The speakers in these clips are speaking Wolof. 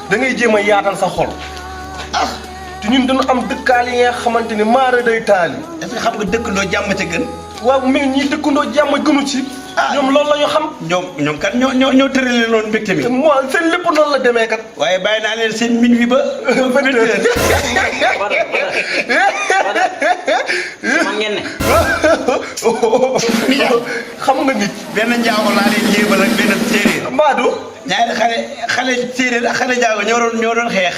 da ngay jéem a yaatal sa xol te ñun dañu am dëkkaal yi nga xamante ni maara day taali. est-ce que xam nga dëkkandoo jàmm ca gën. waaw mais ñii dëkkandoo jàmm gënu ci. ñoom loolu la ñu xam. ñoom kat ñoo tëralee noonu mbégte mi. moi seen lépp noonu la demee kat. waaye bàyyi naa leen seen min wi ba. 20 heures. man ngeen ne. xam nga nit. benn njaago laa leen yéebal ak benn séeréer. Mbadou. ñaari xale séeréer ak xale njaago ñoo doon xeex.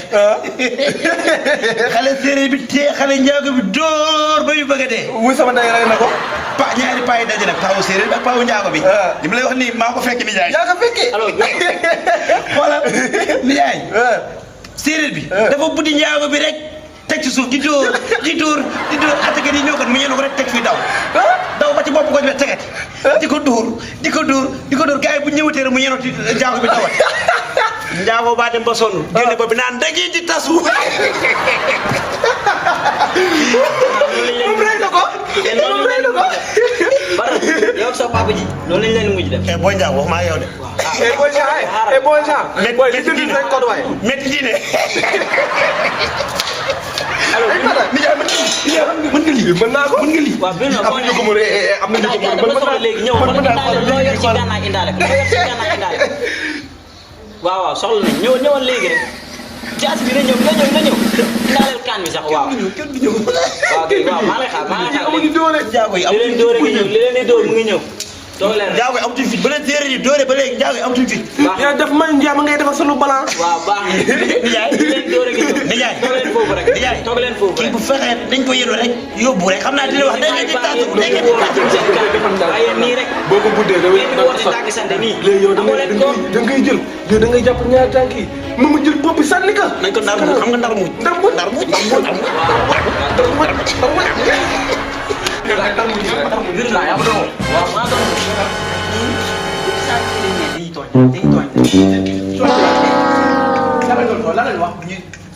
xale séeréer bi tee xale njaago bi dóor ba yu bëgg a dee. wuy sama ndey rey na ko. ñaari paa yi daje nag paawu séeréer ak paawu njaago bi. li ma lay wax nii maa ko fekk nijaay. yaa ko fekkee. xoolal nijaay. séeréer bi. dafa buddi njaago bi rek teg ci suuf di dóor attaque yi ñëw kat mu ñëw ko rek teg fii daw ba ci bopp ko ñu teget di ko dóor gars yi bu ñëwatee rek mu ñëw ci njaago bi dawat njaago ba dem ba sonn génne bopp bi naan dagi di tasu. moom rey na ko. yow sa papa ji loolu lañ leen mujj def. booy njaago wax maa yow de. booy Jean. métti diine. alors mën nga lii mën naa ko mën nga lii. waaw benn am nañu ko mën am nañu ko mën soxla léegi ñëw man loo yor ci gànnaay indaale ko waaw soxla nañ ñëwal léegi rek jaas bi na ñëw indaaleel kaan bi sax waaw. kenn du ñëw. waaw kay waaw maa lay xaar amuñu doole. njaago yi li leen dóore gi ñëw li leen di dóor mu ngi ñëw. toog leen rek njaago yi amatuñ fit ba leen séeréer yi dóore ba léegi njaago yi amatuñ fit. yaa def man njaama ngay defar sunu balance. waaw baax na nijaay li leen dóore gi ñëw. nijaay toog leen foofu rek. nijaay toog leen foofu rek. kii bu fexee dañ ko yëndu rek yóbbu rek xam naa dina wax da ngeen di tàggu waaye nii rek. boo ko buddee da ngeen di woote tàgg sante nii. léegi yow da ngay jël yow da ngay jàpp ñaari tànk yi mu mu jël bopp bi sànni ka. nañ ko ndar mu xam nga ndar mu. ndar mu waaw maa doon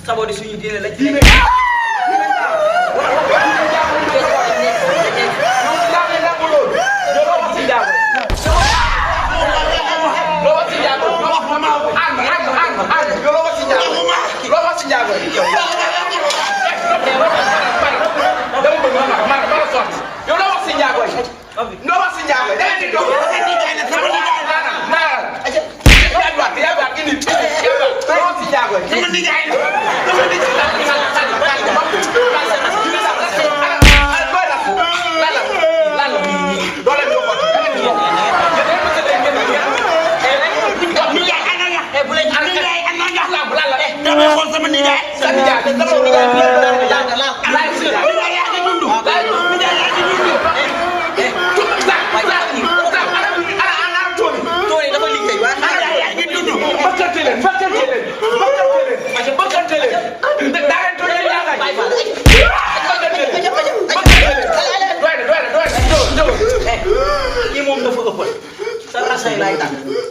saboo di suñu diine lañ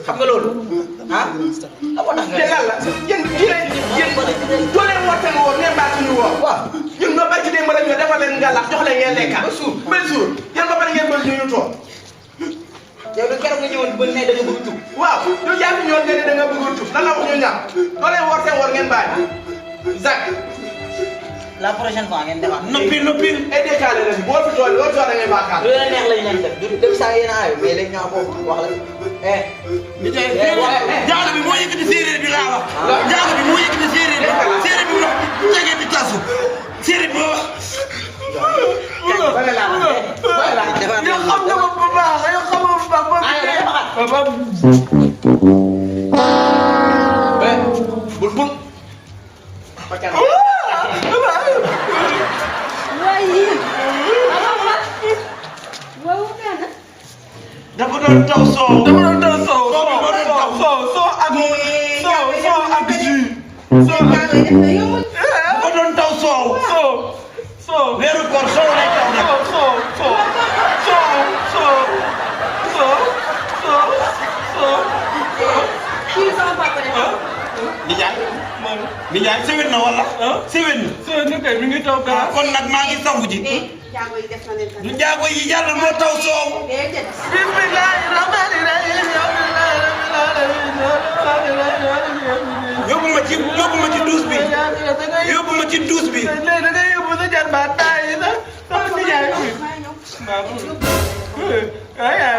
xam nga loolu ah amoo tax nga lan la yéen doo leen woote woon ngeen baax suñu woo waaw ñun ñoo bàyyi ci démb rek ñu defal leen ngalax jox leen ngeen lekka ba suur yéen ba pare ngeen bëgg ñu toog yow de keroog nga ñëwoon ba ne da nga bëgg tub waaw ñu jàpp ñoon nga ne da nga bëgg tub lan la wax ñu ñaar doo leen woote woon ngeen bàyyi Zak la prochaine fois ngeen defaat noppi ay décalé leen boo fi tool boo tool ngeen baakaar lu leen neex lañ leen def du dem saa yéen aayo mais léegi ñoo foofu wax la njaago bi moo yëkkati séeréer bi laa wax. njaago bi moo yëkkati séeréer bi mu wax jege bi tasu séeréer bi moo wax. yow xam nga ma bu baax yow xam nga bu baax bul doon taw soow. dama doon taw soow. Soow bi moo doon taw. soow ak jus. soow ak bu ko doon taw soow. soow. weeru koor soow lay taw nag. Nijaay siwit na wala. siwit na kay mi ngi taw dara. kon nag maa ngi sangu ji. jaago yi def na leen tamit. njaago yi yàlla moo taw soow. bismillahi rahmani rahim. yóbbu ma ci douche bi. yóbbu ma ci douche bi. léegi da ngay yóbbu sa jarbaat taay yi sax sama nijaay bi.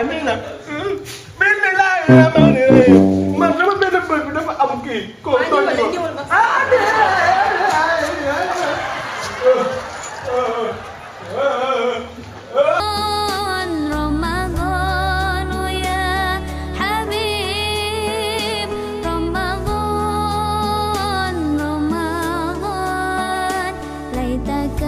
nii la. bismillahi rahmani rahim. man sama benn bët bi dafa am kii. رمضان يا حبيب رمضان رمضان ليتك